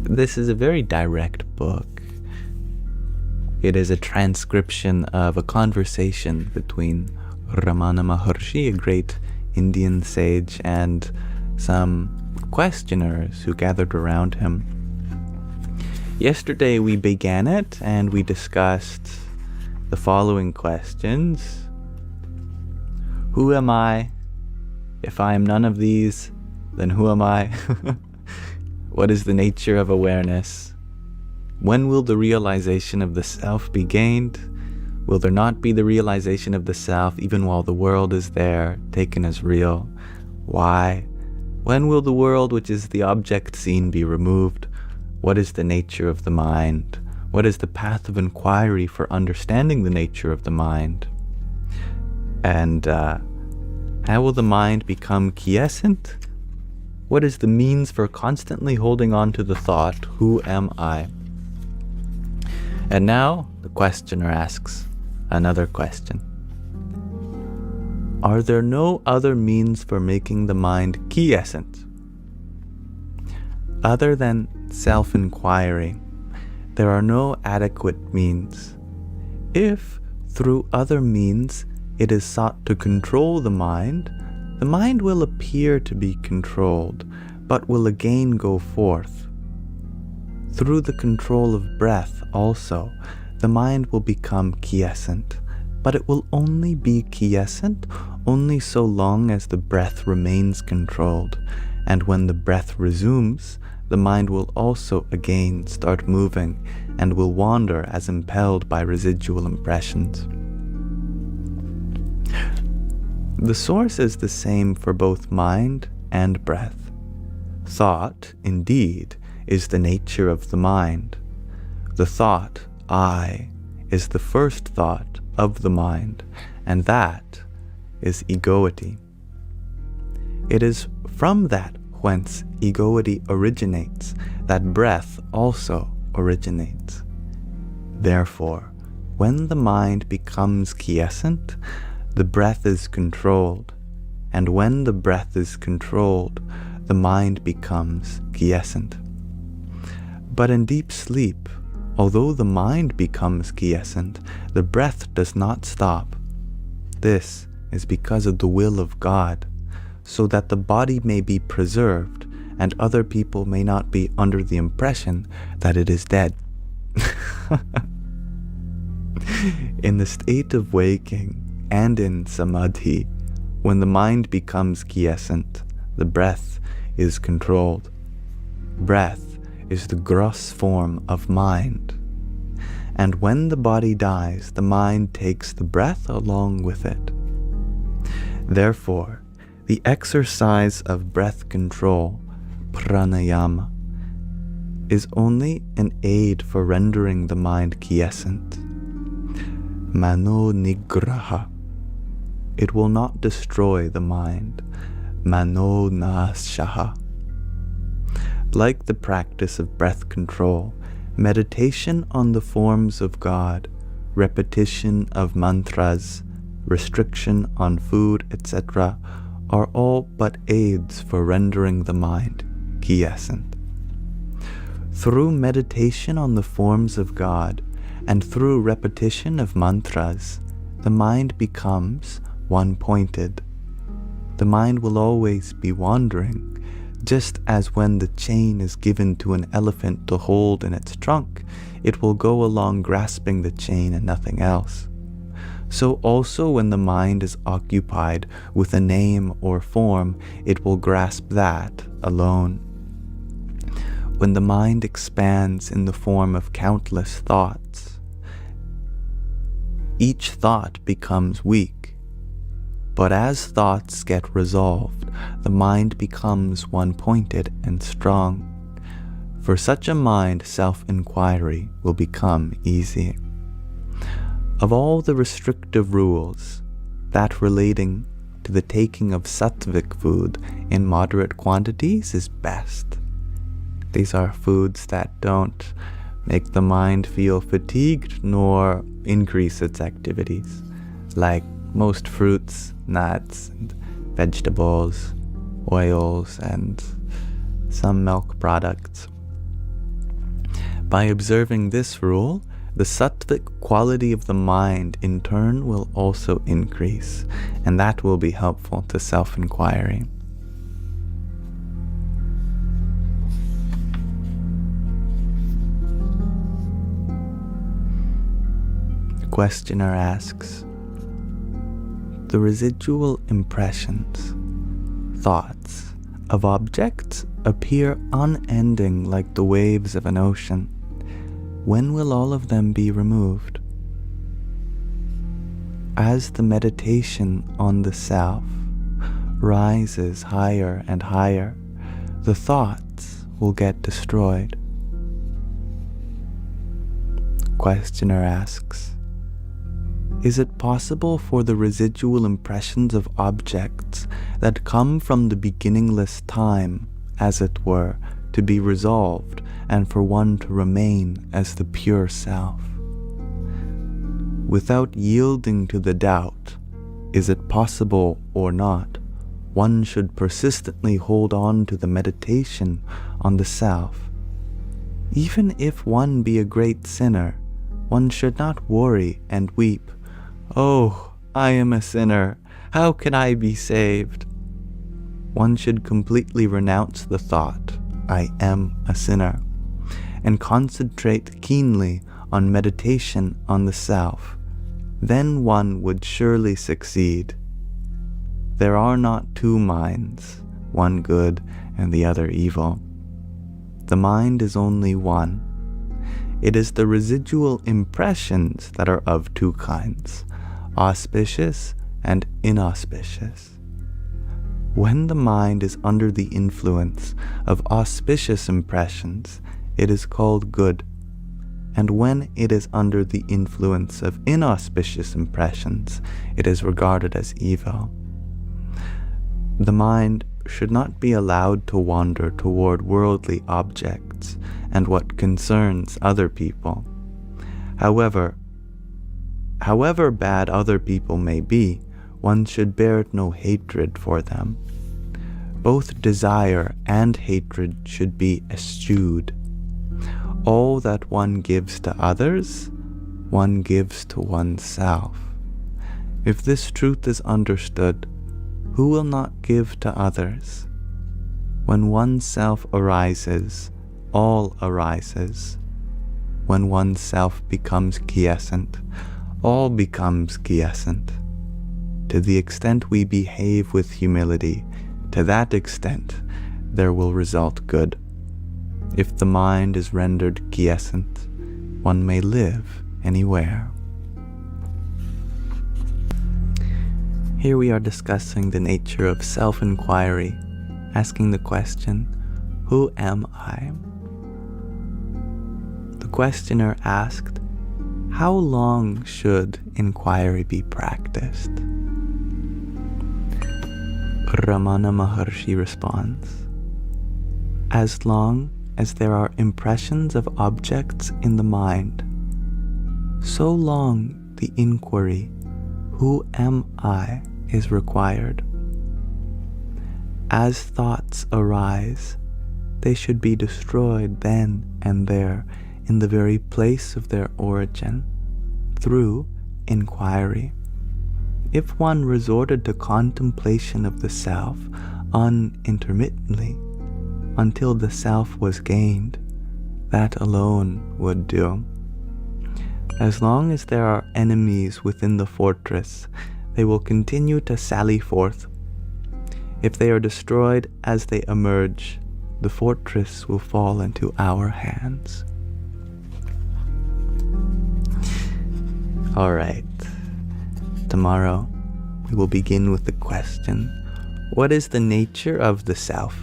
This is a very direct book. It is a transcription of a conversation between Ramana Maharshi, a great Indian sage, and some questioners who gathered around him. Yesterday we began it and we discussed the following questions. Who am I? If I am none of these, then who am I? What is the nature of awareness? When will the realization of the self be gained? Will there not be the realization of the self even while the world is there, taken as real? Why? When will the world, which is the object seen, be removed? What is the nature of the mind? What is the path of inquiry for understanding the nature of the mind? And how will the mind become quiescent? What is the means for constantly holding on to the thought, who am I? And now the questioner asks another question. Are there no other means for making the mind quiescent? Other than self-inquiry, there are no adequate means. If, through other means, it is sought to control the mind will appear to be controlled, but will again go forth. Through the control of breath also, the mind will become quiescent, but it will only be quiescent only so long as the breath remains controlled, and when the breath resumes, the mind will also again start moving and will wander as impelled by residual impressions. The source is the same for both mind and breath. Thought, indeed, is the nature of the mind. The thought, I, is the first thought of the mind, and that is egoity. It is from that whence egoity originates that breath also originates. Therefore, when the mind becomes quiescent, the breath is controlled, and when the breath is controlled, the mind becomes quiescent. But in deep sleep, although the mind becomes quiescent, the breath does not stop. This is because of the will of God, so that the body may be preserved and other people may not be under the impression that it is dead. In the state of waking and in samadhi, when the mind becomes quiescent, the breath is controlled. Breath is the gross form of mind. And when the body dies, the mind takes the breath along with it. Therefore, the exercise of breath control, pranayama, is only an aid for rendering the mind quiescent. Mano nigraha. It will not destroy the mind. Mano nashaha. Like the practice of breath control, meditation on the forms of God, repetition of mantras, restriction on food, etc., are all but aids for rendering the mind quiescent. Through meditation on the forms of God and through repetition of mantras, the mind becomes one-pointed. The mind will always be wandering, just as when the chain is given to an elephant to hold in its trunk, it will go along grasping the chain and nothing else. So also when the mind is occupied with a name or form, it will grasp that alone. When the mind expands in the form of countless thoughts, each thought becomes weak. But as thoughts get resolved, the mind becomes one-pointed and strong. For such a mind, self-inquiry will become easy. Of all the restrictive rules, that relating to the taking of Sattvic food in moderate quantities is best. These are foods that don't make the mind feel fatigued nor increase its activities, like most fruits, nuts, and vegetables, oils, and some milk products. By observing this rule, the Sattvic quality of the mind in turn will also increase, and that will be helpful to self-inquiry. The questioner asks, the residual impressions, thoughts, of objects appear unending like the waves of an ocean. When will all of them be removed? As the meditation on the self rises higher and higher, the thoughts will get destroyed. Questioner asks, is it possible for the residual impressions of objects that come from the beginningless time, as it were, to be resolved, and for one to remain as the pure self? Without yielding to the doubt, is it possible or not, one should persistently hold on to the meditation on the self. Even if one be a great sinner, one should not worry and weep, "Oh, I am a sinner, how can I be saved?" One should completely renounce the thought, "I am a sinner," and concentrate keenly on meditation on the self. Then one would surely succeed. There are not two minds, one good and the other evil. The mind is only one. It is the residual impressions that are of two kinds, auspicious and inauspicious. When the mind is under the influence of auspicious impressions, it is called good, and when it is under the influence of inauspicious impressions, it is regarded as evil. The mind should not be allowed to wander toward worldly objects and what concerns other people. However bad other people may be, one should bear no hatred for them. Both desire and hatred should be eschewed. All that one gives to others, one gives to oneself. If this truth is understood, who will not give to others? When oneself arises, all arises. When oneself becomes quiescent, all becomes quiescent. To the extent we behave with humility, to that extent there will result good. If the mind is rendered quiescent, one may live anywhere. Here we are discussing the nature of self-inquiry, asking the question, who am I? The questioner asked, how long should inquiry be practiced? Ramana Maharshi responds, as long as there are impressions of objects in the mind, so long the inquiry, who am I, is required. As thoughts arise, they should be destroyed then and there in the very place of their origin, through inquiry. If one resorted to contemplation of the self unintermittently until the self was gained, that alone would do. As long as there are enemies within the fortress, they will continue to sally forth. If they are destroyed as they emerge, the fortress will fall into our hands. All right. Tomorrow, we will begin with the question, what is the nature of the self?